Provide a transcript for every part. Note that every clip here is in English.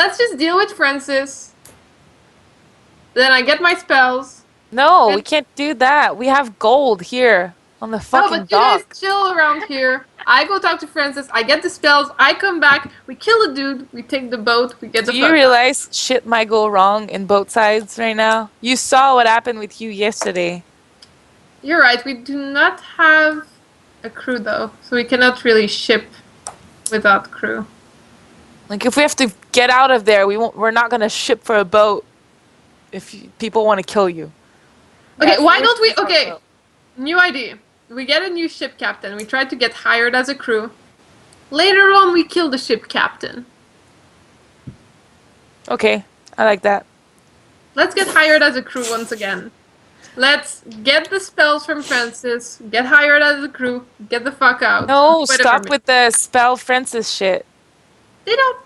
let's just deal with Francis. Then I get my spells. No, we can't do that. We have gold here on the fucking No, but dock. you guys chill around here. I go talk to Francis. I get the spells. I come back. We kill a dude. We take the boat. We get the Do fuck you out. realize shit might go wrong in both sides right now? You saw what happened with you yesterday. You're right. We do not have a crew though, so we cannot really ship without crew. Like if we have to get out of there, we're not gonna ship for a boat if people want to kill you. Okay, Yeah, so why we don't we? should just Okay, go. new idea. We get a new ship captain. We try to get hired as a crew. Later on, we kill the ship captain. Okay, I like that. Let's get hired as a crew once again. Let's get the spells from Francis, get hired as a crew, get the fuck out. No, Whatever, stop man. with the spell Francis shit.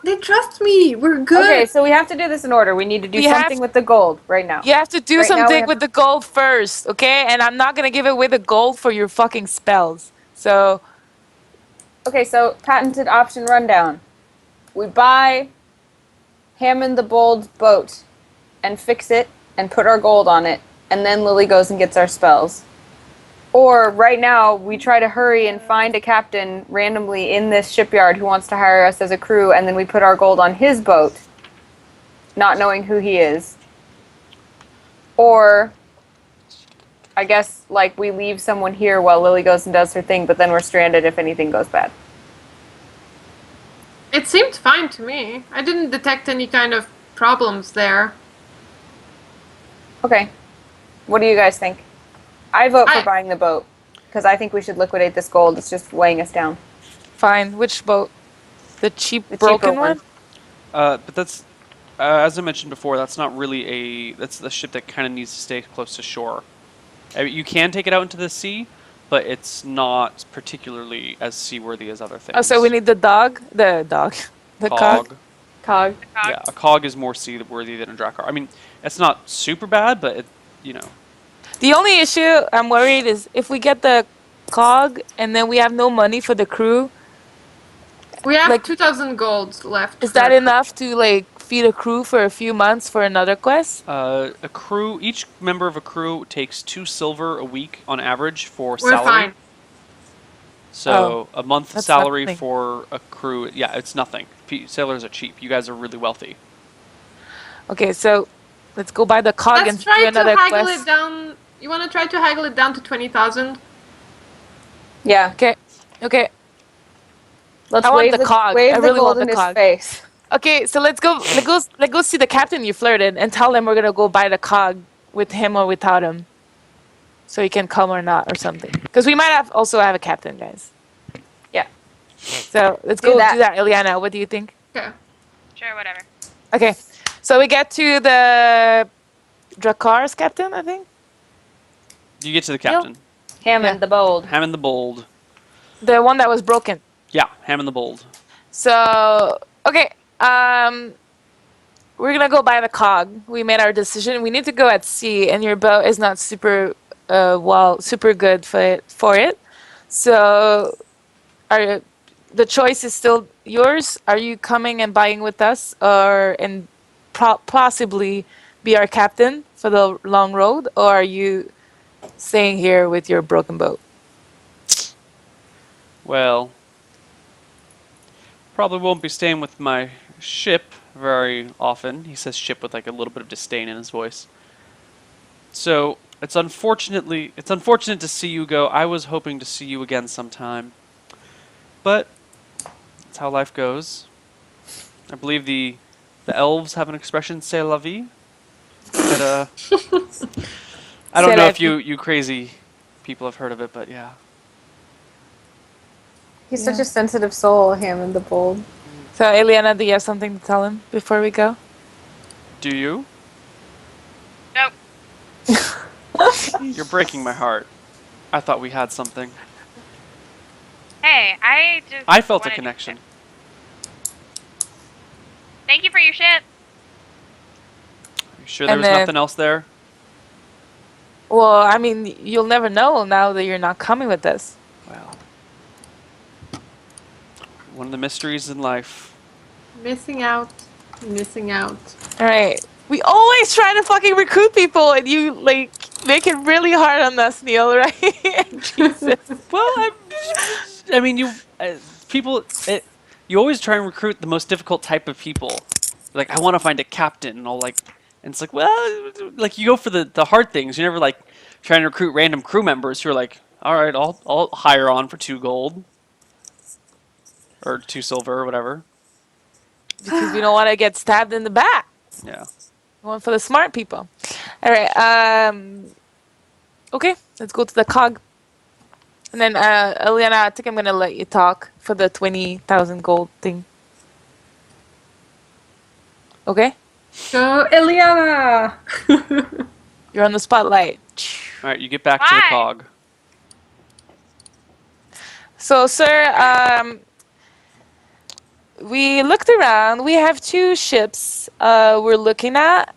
They trust me. We're good. Okay, so we have to do this in order. We need to do We have- something with the gold right now. You have to do Right now we something have- with the gold first, okay? And I'm not gonna give away the gold for your fucking spells. So, Okay, so patented option rundown. We buy Hammond the Bold's boat and fix it and put our gold on it, and then Lily goes and gets our spells. Or right now, we try to hurry and find a captain randomly in this shipyard who wants to hire us as a crew, and then we put our gold on his boat, not knowing who he is. Or, I guess, like, we leave someone here while Lily goes and does her thing, but then we're stranded if anything goes bad. It seemed fine to me. I didn't detect any kind of problems there. Okay. What do you guys think? I vote for I- buying the boat, because I think we should liquidate this gold. It's just weighing us down. fine. Which boat? The cheap The cheaper broken one. one? But that's, as I mentioned before, that's not really that's the ship that kind of needs to stay close to shore. I mean, you can take it out into the sea, but it's not particularly as seaworthy as other things. Oh, so we need the dog? The cog? Cog. Yeah, a cog is more seaworthy than a drakkar. I mean, it's not super bad, but it, you know. The only issue I'm worried is if we get the cog and then we have no money for the crew, We have Like- 2,000 gold left. is for that a enough to like feed a crew for a few months for another quest? A crew, each member of a crew takes 2 silver a week on average for We're salary. fine. So a month That's salary nothing. for a crew, yeah, it's nothing. Sailors are cheap. You guys are really wealthy. Okay, so let's go buy the cog Let's and do try to another haggle quest. it down. You want to try to haggle it down to 20,000? Yeah. Okay. Let's I want wave the cog. Wave I the really gold want in the his cog. face. Okay, so let's go see the captain you flirted and tell him we're gonna go buy the cog with him or without him, so he can come or not or something. Because we might also have a captain, guys. Yeah. So let's Do go that. do that, Ileana. What do you think? Okay. Sure, whatever. Okay, so we get to the Drakar's captain, I think. You get to the captain. Hammond Yeah. the Bold. Hammond the Bold. The one that was broken. Yeah, Hammond the Bold. So okay, we're gonna go buy the cog. We made our decision. We need to go at sea, and your boat is not super super good for it. So, the choice is still yours. Are you coming and buying with us, or and possibly be our captain for the long road, or are you staying here with your broken boat? Well, probably won't be staying with my ship very often. He says ship with like a little bit of disdain in his voice. So it's unfortunate to see you go. I was hoping to see you again sometime, but that's how life goes. I believe the elves have an expression, "C'est la vie." That, I don't C'est know la if you crazy people have heard of it, but yeah. He's such a sensitive soul, Hammond the Bold. So, Eliana, do you have something to tell him before we go? Do you? Nope. You're breaking my heart. I thought we had something. Hey, I felt a wanted- connection. Thank you for your ship. Are you sure there And was then- nothing else there? Well, I mean, you'll never know now that you're not coming with us. Well, one of the mysteries in life. Missing out. Missing out. All right. We always try to fucking recruit people, and you like make it really hard on us, Neal. Right? Jesus. Well, I mean, people, you always try and recruit the most difficult type of people. Like, I want to find a captain, and all like, and it's like, well, like you go for the hard things. You're never like trying to recruit random crew members who are like, all right, I'll hire on for 2 gold or 2 silver or whatever. Because we don't want to get stabbed in the back. Yeah. We want for the smart people. All right. Okay. Let's go to the cog. And then, Eliana, I think I'm gonna let you talk for the 20,000 gold thing. Okay. Go, Eliana! You're on the spotlight. All right, you get back to the Why? cog. So, sir, we looked around. We have 2 ships we're looking at.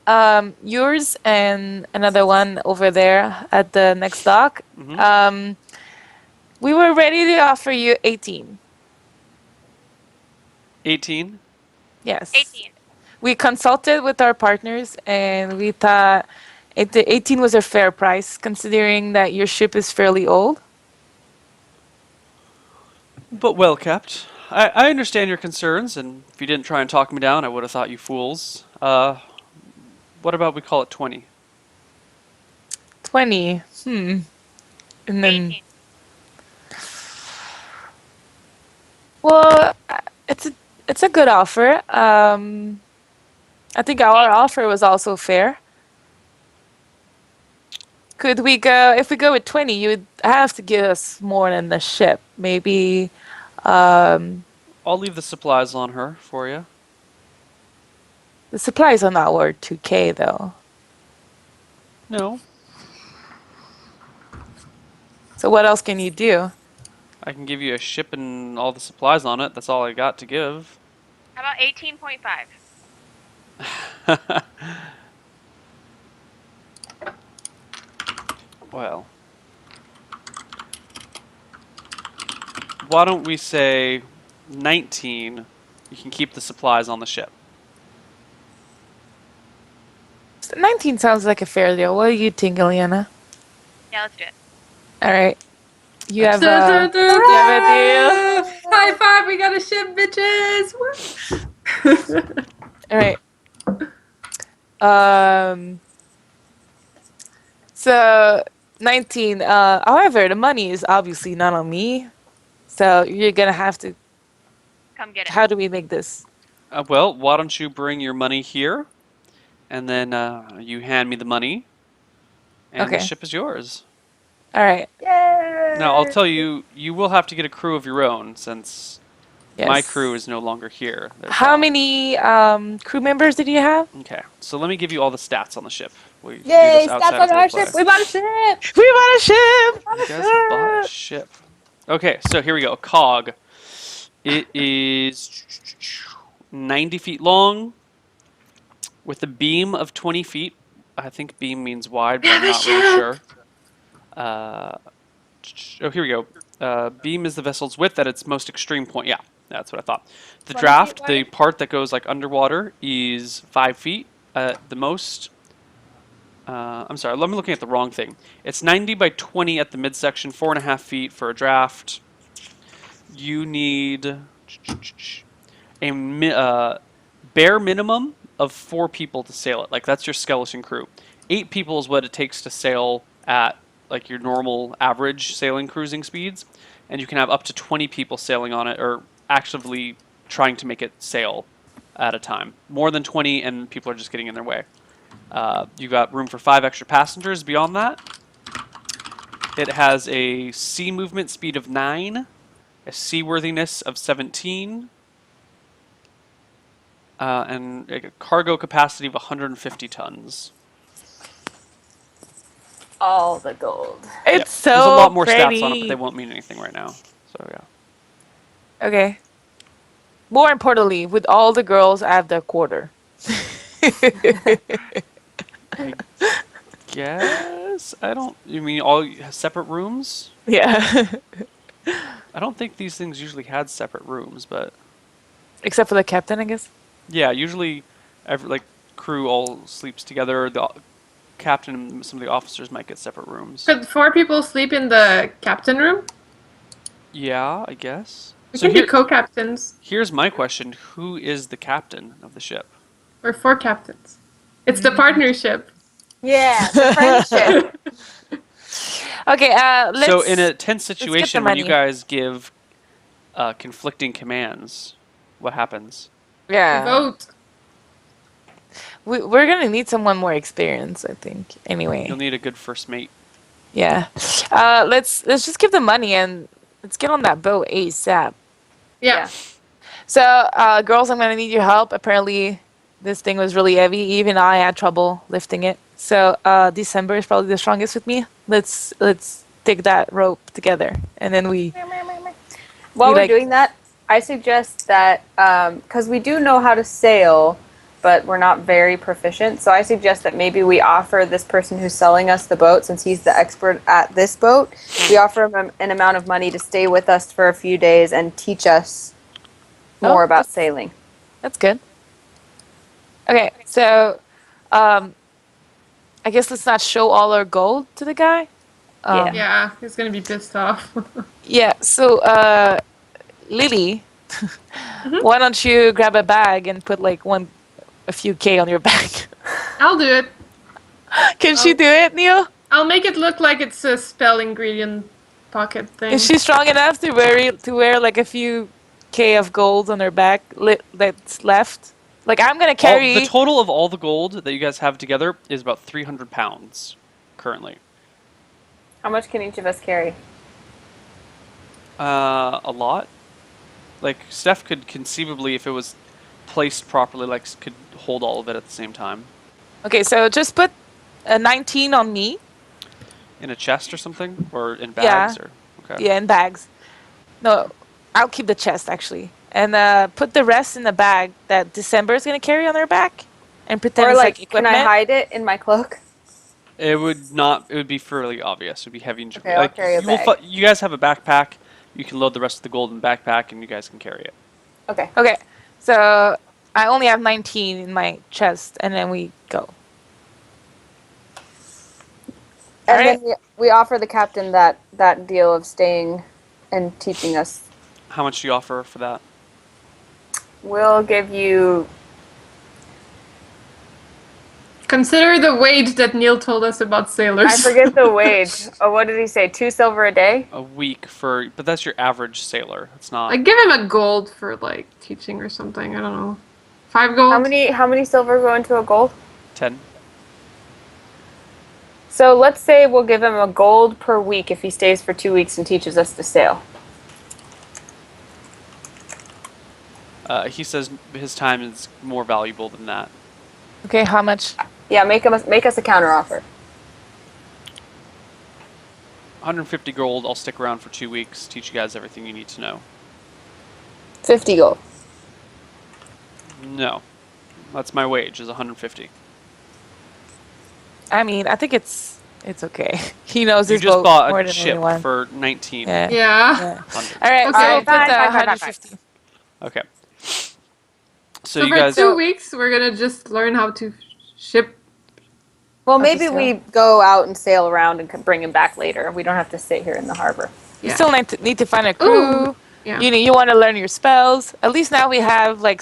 Yours and another one over there at the next dock. Mhm. We were ready to offer you 18. 18. Yes. 18. We consulted with our partners and we thought 18 was a fair price considering that your ship is fairly old. But well kept. I understand your concerns, and if you didn't try and talk me down, I would have thought you fools. What about we call it 20? 20. And then 18. well, it's a good offer. I think our offer was also fair. Could we go, if we go with 20, you would have to give us more than the ship. Maybe, I'll leave the supplies on her for you. the supplies are not worth 2K though. No, So what else can you do? I can give you a ship and all the supplies on it. That's all I got to give. How about 18.5? Well, why don't we say 19? You can keep the supplies on the ship. 19 sounds like a fair deal. What do you think, Eliana? Yeah, let's do it. All right. You have, Du- a du- du- you have a deal? High five, we got a ship, bitches! Woo! All right. So 19. However, the money is obviously not on me. So you're gonna have to. Come get it. How do we make this? Well, why don't you bring your money here, and then you hand me the money, and the Okay. ship is yours. All right. Yay! Now, I'll tell you, you will have to get a crew of your own, since my Yes. crew is no longer here. They're How gone. many crew members did you have? Okay, so let me give you all the stats on the ship. We do Yay! this outside Stats on of our roleplay. ship. We bought a ship. We bought a ship. You guys bought a ship. Okay, so here we go. Cog. It is 90 feet long with a beam of 20 feet. I think beam means wide, but I'm not really sure. Oh, here we go. Beam is the vessel's width at its most extreme point. Yeah, that's what I thought. The 20 draft, feet the wide? part that goes like underwater, is 5 feet at the most. I'm sorry, I'm looking at the wrong thing. It's 90 by 20 at the midsection, 4.5 feet for a draft. You need a bare minimum of 4 people to sail it. Like, that's your skeleton crew. 8 people is what it takes to sail at like your normal average sailing cruising speeds, and you can have up to 20 people sailing on it or actively trying to make it sail at a time. More than 20 and people are just getting in their way. You got room for 5 extra passengers beyond that. It has a sea movement speed of 9, a seaworthiness of 17, and a cargo capacity of 150 tons. All the gold. It's Yep. so There's a lot more pretty. stats on it, but they won't mean anything right now. So yeah. Okay. More importantly, with all the girls at the quarter. Guess I don't. You mean all separate rooms? Yeah. I don't think these things usually had separate rooms, but Except for the captain, I guess. Yeah, usually, crew all sleeps together. The captain and some of the officers might get separate rooms. Could 4 people sleep in the captain room? Yeah, I guess. We So can be co-captains. here's my question: who is the captain of the ship? We're 4 captains. It's the partnership. Yeah, the friendship. Okay, let's. So in a tense get the situation when you money. guys give conflicting commands, what happens? Yeah. Vote. We're gonna need someone more experienced, I think. Anyway. You'll need a good first mate. Yeah. Let's just give the money and let's get on that boat ASAP. Yeah. So, girls, I'm gonna need your help. Apparently, this thing was really heavy. Even I had trouble lifting it. So, December is probably the strongest with me. Let's take that rope together, and then we. While We we're like- doing that, I suggest that because we do know how to sail, but we're not very proficient. So I suggest that maybe we offer this person who's selling us the boat, since he's the expert at this boat, we offer him an amount of money to stay with us for a few days and teach us more about sailing. That's good. Okay, so, I guess let's not show all our gold to the guy. Yeah, he's gonna be pissed off. Yeah. So, Lily, why don't you grab a bag and put like a few K on your back? I'll do it. Can she do it, Neal? I'll make it look like it's a spell ingredient pocket thing. Is she strong enough to wear like a few K of gold on her back that's left? Like I'm gonna carry. The total of all the gold that you guys have together is about 300 pounds currently. How much can each of us carry? A lot. Like Steph could conceivably, if it was placed properly, could hold all of it at the same time. Okay, so just put a 19 on me. In a chest or something, or in bags, or okay. Yeah, in bags. No, I'll keep the chest actually, and put the rest in the bag that December is gonna carry on her back, and pretend Or it's like, like can equipment. I hide it in my cloak? It would not. It would be fairly obvious. It would be heavy and Okay, I'll carry a bag. you guys have a backpack. You can load the rest of the gold in the backpack, and you guys can carry it. Okay. Okay, so I only have 19 in my chest, and then we go. And Alright. then we offer the captain that deal of staying and teaching us. How much do you offer for that? We'll give you Consider the wage that Neal told us about sailors. I forget the wage. Oh, what did he say? 2 silver a day? A week but that's your average sailor. It's not. Like, give him a gold for, like, teaching or something. I don't know. 5 gold? How many silver go into a gold? 10. So let's say we'll give him a gold per week if he stays for 2 weeks and teaches us to sail. He says his time is more valuable than that. Okay, how much? Yeah, make us a counter offer. 150 gold. I'll stick around for 2 weeks. Teach you guys everything you need to know. 50 gold. No, that's my wage. Is 150. I mean, I think it's okay. He knows You his just boat bought more a than ship anyone. for 19. Yeah. Yeah. All right, Okay. so put Fine, the fine, fine, 150. Okay. So So you for guys. 2 weeks, we're gonna just learn how to ship. Well, to maybe sail. we go out and sail around and can bring him back later. We don't have to sit here in the harbor. You Yeah. still need to find a crew. Ooh, yeah. You want to learn your spells. At least now we have like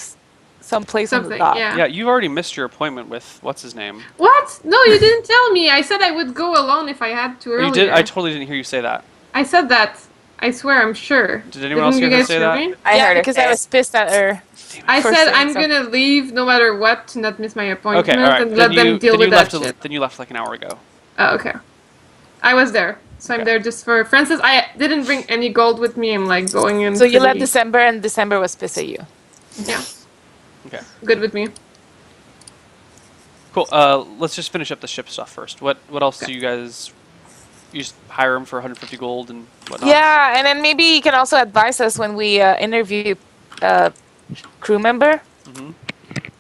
some place on the Something, dock. yeah. Yeah, you've already missed your appointment with what's his name. What? No, you didn't tell me. I said I would go alone if I had to Oh, earlier. you did. I totally didn't hear you say that. I said that. I swear, I'm sure. Did anyone else Didn't hear you her guys say hear that? me? I Yeah, heard because it. I was pissed at her. I for said saying I'm something. gonna leave no matter what to not miss my appointment Okay, all right. and let them deal with that shit. Then you left like an hour ago. Oh, okay. I was there. So I'm Okay. there just for Francis. I didn't bring any gold with me. I'm like going in. So you left pretty- December, and December was pissed at you. Yeah, Okay. good with me. Cool. Let's just finish up the ship stuff first. What else do you guys? You just hire him for 150 gold and whatnot. Yeah, and then maybe you can also advise us when we interview crew member. Mhm.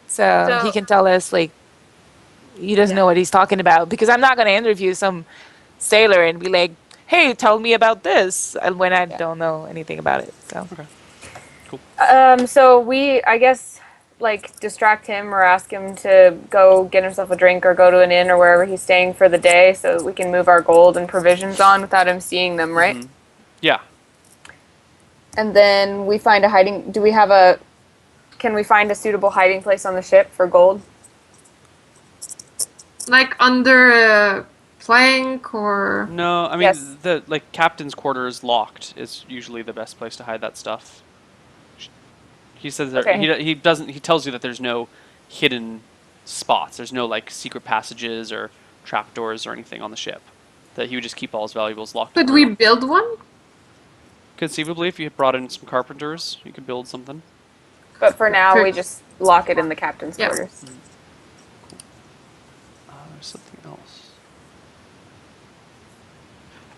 So he can tell us like he doesn't know what he's talking about, because I'm not gonna interview some sailor and be like, "Hey, tell me about this," and when I don't know anything about it. So So I guess like distract him or ask him to go get himself a drink or go to an inn or wherever he's staying for the day so that we can move our gold and provisions on without him seeing them, right? Mhm. Yeah. And then we find a hiding... Can we find a suitable hiding place on the ship for gold? Like under a plank or... No, I mean Yes. the captain's quarters locked is usually the best place to hide that stuff. He says that Okay. he doesn't. He tells you that there's no hidden spots. There's no like secret passages or trapdoors or anything on the ship. That he would just keep all his valuables locked. Could in a we room. build one? Conceivably, if you brought in some carpenters, you could build something. But for now, Sure. we just lock it in the captain's Yeah. quarters. There's something else.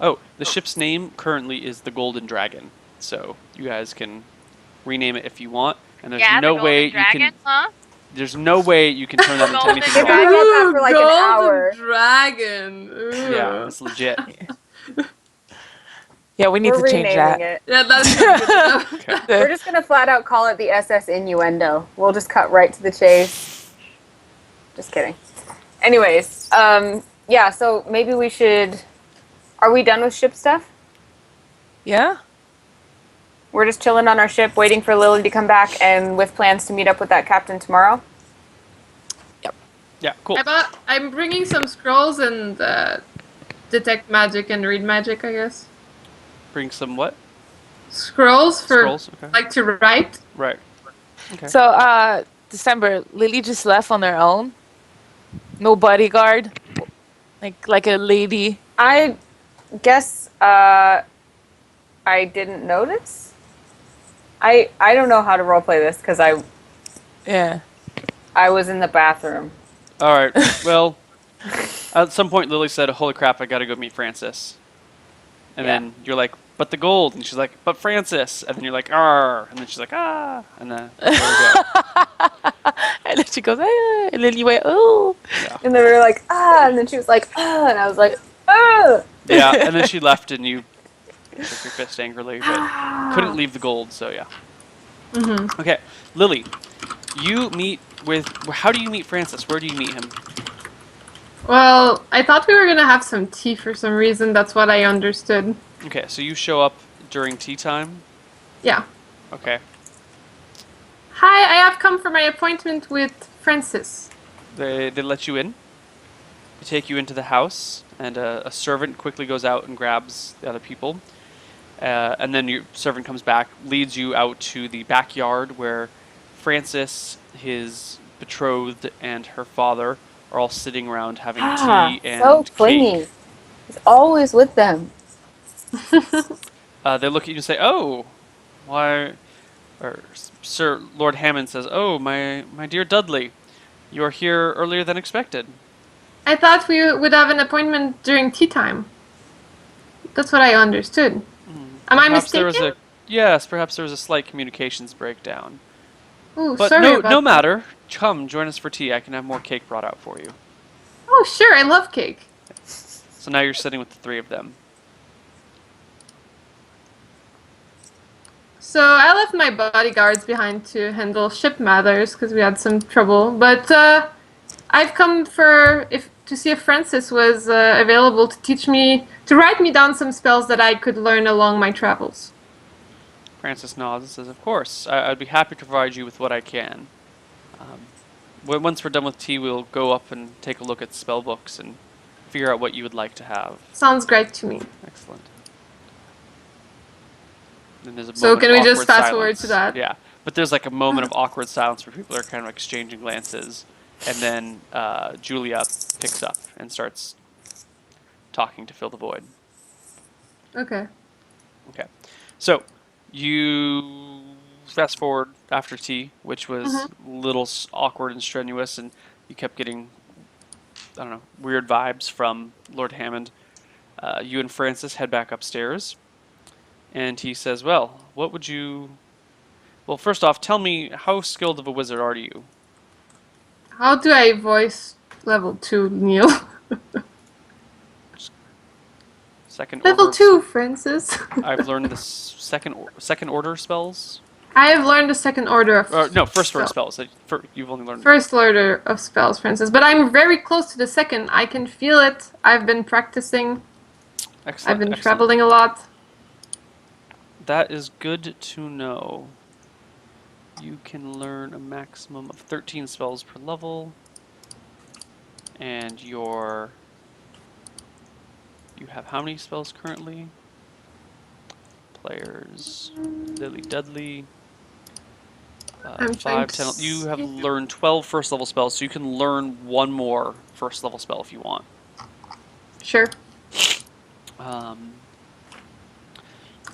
Oh, the ship's name currently is the Golden Dragon. So you guys can rename it if you want. And there's Yeah, no the way Golden Dragon, you can. huh? There's no way you can turn that into Golden anything Maybe else. we get that for like an hour. Dragon. Ooh. Yeah, it's legit. Yeah, we need We're to change renaming that. it. Yeah, that's good enough. Okay. We're just gonna flat out call it the SS Innuendo. We'll just cut right to the chase. Just kidding. Anyways, yeah. So maybe we should. Are we done with ship stuff? Yeah? We're just chilling on our ship, waiting for Lily to come back, and with plans to meet up with that captain tomorrow. Yeah, cool. I'm bringing some scrolls and detect magic and read magic, I guess. Bring some what? Scrolls for Scrolls? Okay. like to write. Right. Okay. So, December, Lily just left on her own. No bodyguard. Like a lady. I guess I didn't notice. I don't know how to roleplay this because Yeah. I was in the bathroom. All right. Well, at some point, Lily said, "Holy crap! I gotta go meet Francis." And Yeah. then you're like, "But the gold," and she's like, "But Francis," and then you're like, "Arr," and then she's like, "Ah," and then there we go. And then she goes, ah, and then you went, oh. And then we were like, and then she was like, and I was like, Yeah, and then she left, and you shook your fist angrily, but couldn't leave the gold. So yeah. Mm-hmm. Okay, Lily, you meet with. How do you meet Francis? Where do you meet him? Well, I thought we were gonna have some tea for some reason. That's what I understood. Okay, so you show up during tea time. Yeah. Okay. Hi, I have come for my appointment with Francis. They let you in. They take you into the house, and a servant quickly goes out and grabs the other people. And then your servant comes back, leads you out to the backyard where Francis, his betrothed, and her father are all sitting around having tea and so cake. clingy. He's always with them. They look at you and say, "Oh, why?" Or Sir Lord Hammond says, "Oh, my dear Dudley, you are here earlier than expected." I thought we would have an appointment during tea time. That's what I understood. Am I Perhaps there mistaken? was yes, perhaps there was a slight communications breakdown. Ooh, But sorry no about no that. matter. Come, join us for tea. I can have more cake brought out for you. Oh, sure, I love cake. So now you're sitting with the three of them. So I left my bodyguards behind to handle ship matters because we had some trouble. But I've come to see if Francis was available to teach me to write me down some spells that I could learn along my travels. Francis nods and says, "Of course, I'd be happy to provide you with what I can. Once we're done with tea, we'll go up and take a look at spell books and figure out what you would like to have." Sounds great to me. Excellent. Then there's a So moment can of we just awkward fast forward silence. to that? Yeah, but there's like a moment of awkward silence where people are kind of exchanging glances, and then Julia picks up and starts talking to fill the void. Okay. Okay, so you fast forward after tea, which was a little awkward and strenuous, and you kept getting, I don't know, weird vibes from Lord Hammond. You and Francis head back upstairs, and he says, "Well, what would you... Well, first off, tell me, how skilled of a wizard are you?" How do I voice level 2, Neal? Second Level order. 2, Francis. I've learned the second order spells. I have learned the second order of No, first order spells. spells. You've only learned. First order of spells, for instance. But I'm very close to the second. I can feel it. I've been practicing. Excellent. I've been excellent. traveling a lot. That is good to know. You can learn a maximum of 13 spells per level. And you have how many spells currently? Players, Lily Dudley. I'm trying 5, to 10. You have see. learned 12 first level spells, so you can learn one more first level spell if you want. Sure.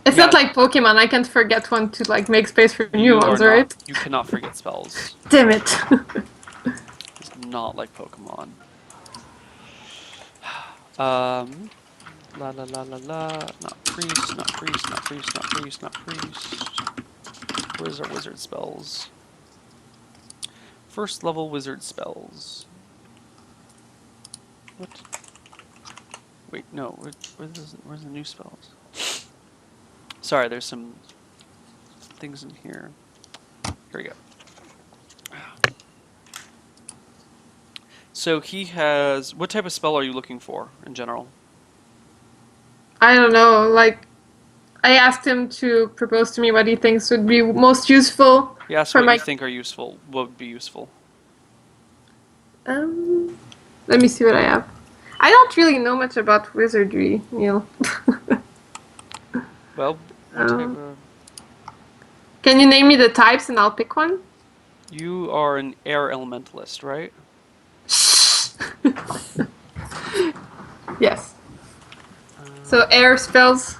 It's Yeah. not like Pokemon. I can't forget one to like make space for new You ones, are not- right? You cannot forget spells. Damn it. It's not like Pokemon. La la la la la. Not priest, not priest, not priest, not priest, not priest. Where's our wizard spells? First level wizard spells. What? Wait, no. Where's the new spells? Sorry, there's some things in here. Here we go. So he has. What type of spell are you looking for in general? I don't know. Like, I asked him to propose to me what he thinks would be most useful He asks for what my. you think are useful. What would be useful? Let me see what I have. I don't really know much about wizardry, Neal. Well, what type of. Can you name me the types and I'll pick one? You are an air elementalist, right? Yes. So air spells.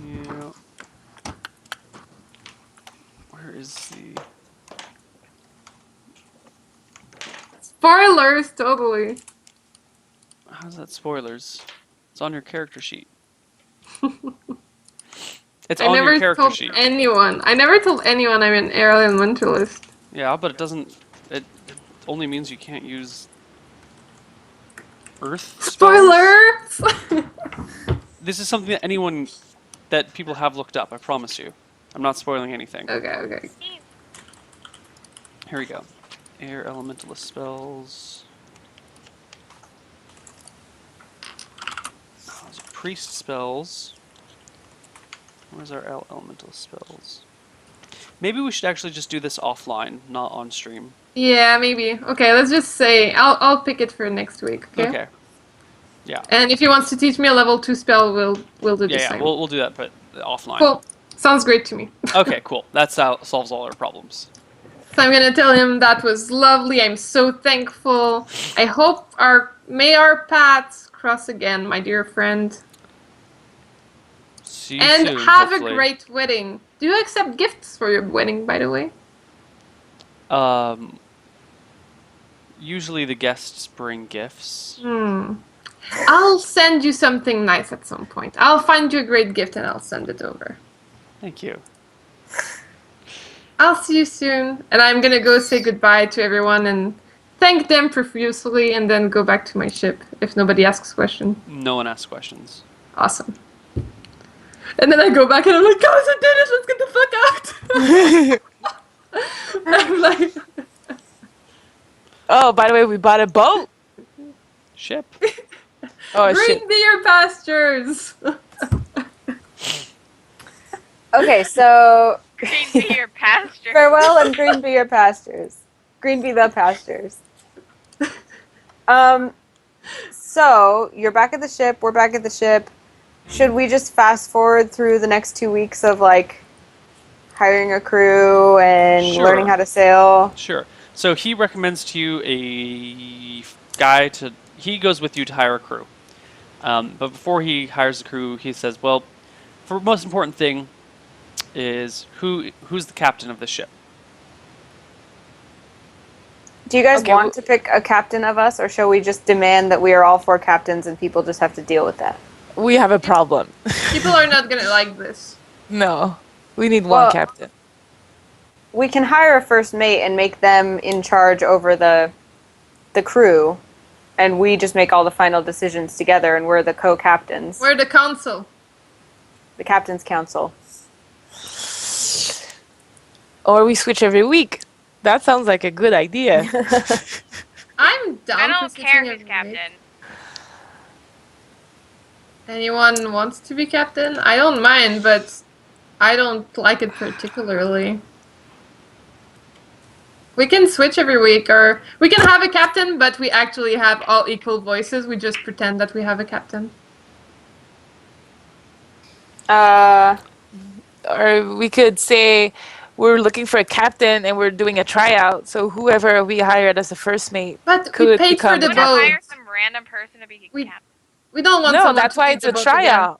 Yeah. Where is the? Spoilers, totally. How's that spoilers? It's on your character sheet. It's I on never your character told sheet. anyone. I never told anyone I'm an air elementalist. Yeah, but it doesn't. It only means you can't use earth spells. Spoilers! This is something that people have looked up. I promise you. I'm not spoiling anything. Okay. Here we go. Air elementalist spells. Those are priest spells. Where's our elemental spells? Maybe we should actually just do this offline, not on stream. Yeah, maybe. Okay, let's just say I'll pick it for next week. Okay. Okay. Yeah. And if he wants to teach me a level 2 spell, we'll do the Yeah, same. we'll do that, but offline. Cool. Sounds great to me. Okay, cool. That solves all our problems. So I'm gonna tell him that was lovely. I'm so thankful. I hope may our paths cross again, my dear friend. See you And soon, have hopefully. a great wedding. Do you accept gifts for your wedding, by the way? Usually the guests bring gifts. I'll send you something nice at some point. I'll find you a great gift and I'll send it over. Thank you. I'll see you soon. And I'm gonna go say goodbye to everyone and thank them profusely and then go back to my ship if nobody asks questions. No one asks questions. Awesome. And then I go back and I'm like, guys, I did it! Let's get the fuck out! I'm like... Oh, by the way, we bought a boat. Ship. Oh, Green shit. be your pastures! Okay, so Green be your pasture. farewell and green be your pastures. Green be the pastures. So you're back at the ship. We're back at the ship. Should we just fast forward through the next 2 weeks of like hiring a crew and Sure. learning how to sail? Sure. So he recommends to you a guy to. He goes with you to hire a crew. But before he hires the crew, he says, "Well, for the most important thing is who's the captain of the ship." Do you guys Okay, want to pick a captain of us, or shall we just demand that we are all 4 captains and people just have to deal with that? We have a problem. People are not gonna like this. No. We need Well- one captain. We can hire a first mate and make them in charge over the crew, and we just make all the final decisions together, and we're the co-captains, We're the council. the captain's council. Or we switch every week. That sounds like a good idea. I'm down I for don't switching care who's every week. captain. Anyone wants to be captain? I don't mind, but I don't like it particularly. We can switch every week, or we can have a captain, but we actually have all equal voices. We just pretend that we have a captain. Or we could say we're looking for a captain and we're doing a tryout. So whoever we hired as a first mate But we could paid for become the the Want to boat. captain. hire some random person to be We- captain? We don't want No, someone that's to why take it's the a boat again. tryout.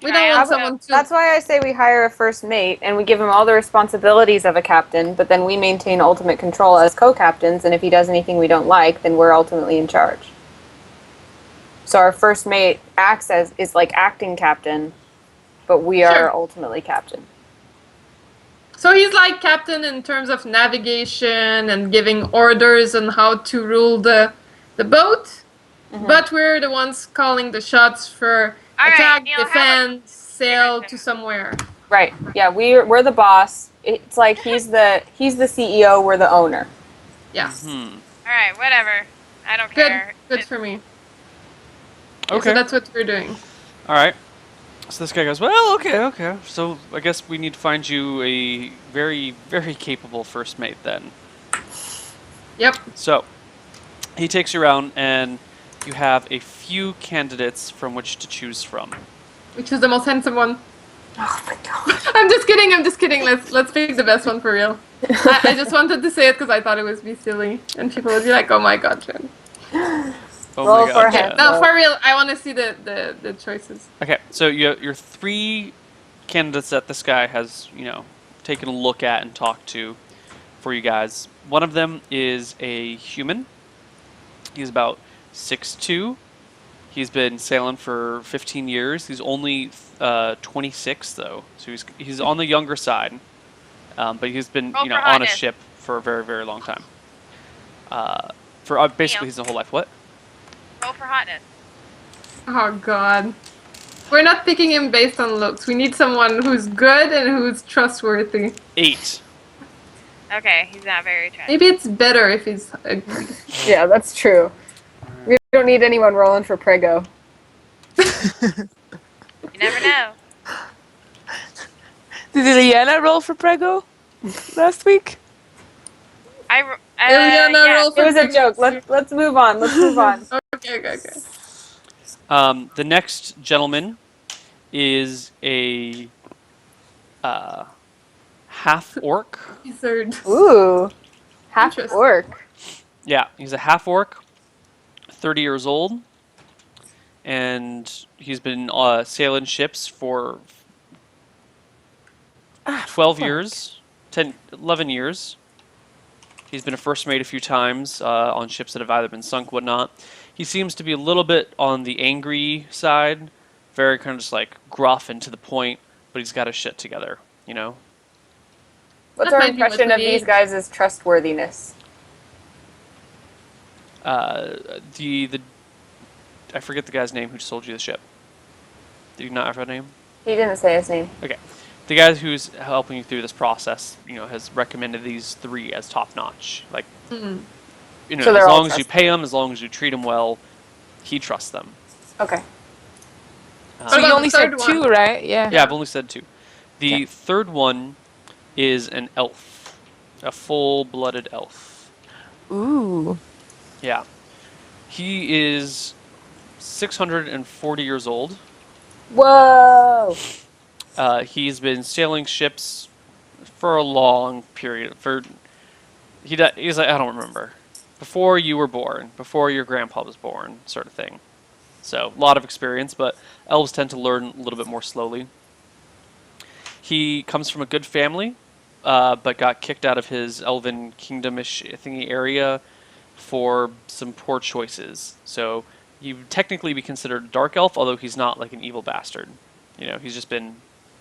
We don't want Tryout? someone to. That's why I say we hire a first mate and we give him all the responsibilities of a captain, but then we maintain ultimate control as co-captains, and if he does anything we don't like, then we're ultimately in charge. So our first mate is like acting captain, but we Sure. are ultimately captain. So he's like captain in terms of navigation and giving orders on how to rule the boat. But we're the ones calling the shots for All right, attack, Neal, how about defend, sail Erickson? to somewhere. Right. Yeah, we're the boss. It's like he's the CEO, we're the owner. Yeah. All right, whatever. I don't Good. care. Good for me. Okay. So that's what we're doing. All right. So this guy goes, well, okay. So I guess we need to find you a very, very capable first mate then. Yep. So he takes you around, and you have a few candidates from which to choose from. Which is the most handsome one? Oh my god. I'm just kidding. Let's pick the best one for real. I just wanted to say it because I thought it would be silly, and people would be like, "Oh my god, Jen." Oh Roll my for god. him. Jen. No, for real. I want to see the choices. Okay, so your three candidates that this guy has, taken a look at and talked to for you guys. One of them is a human. He's about 6'2". He's been sailing for 15 years. He's only 26 though, so he's on the younger side. But he's been Roll for on a hotness. ship for a very, very long time. For basically his whole life. What? Roll for hotness. Oh god. We're not picking him based on looks. We need someone who's good and who's trustworthy. 8. Okay, he's not very attractive. Maybe it's better if he's ugly. Yeah, that's true. We don't need anyone rolling for Prego. You never know. Did Liliana roll for Prego last week? Ileana, yeah. roll for It was a Prego. joke. Let's move on. Let's move on. Okay. The next gentleman is a half orc. Third. Ooh. Half Interesting. orc. Yeah, he's a half orc, 30 years old, and he's been sailing ships for 12 years, 11 years. He's been a first mate a few times on ships that have either been sunk, whatnot. He seems to be a little bit on the angry side, very kind of just like gruff and to the point, but he's got his shit together, What's That our might be what impression we of these need. guys' trustworthiness? The I forget the guy's name who sold you the ship. Do you not have a name? He didn't say his name. Okay. The guy who's helping you through this process, has recommended these 3 as top notch. Like, So as they're all long as you pay them, as long as you treat them well, he trusts them. Okay. So you about only the said third 2, one? right? Yeah. Yeah, I've only said 2. The Okay. third one is an elf, a full-blooded elf. Ooh. Yeah. He is 640 years old. Whoa. He's been sailing ships for a long period. He's like, I don't remember. Before you were born, before your grandpa was born, sort of thing. So, a lot of experience, but elves tend to learn a little bit more slowly. He comes from a good family, but got kicked out of his elven kingdomish thingy area for some poor choices. So, he would technically be considered a dark elf, although he's not like an evil bastard. He's just been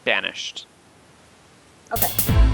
banished. Okay.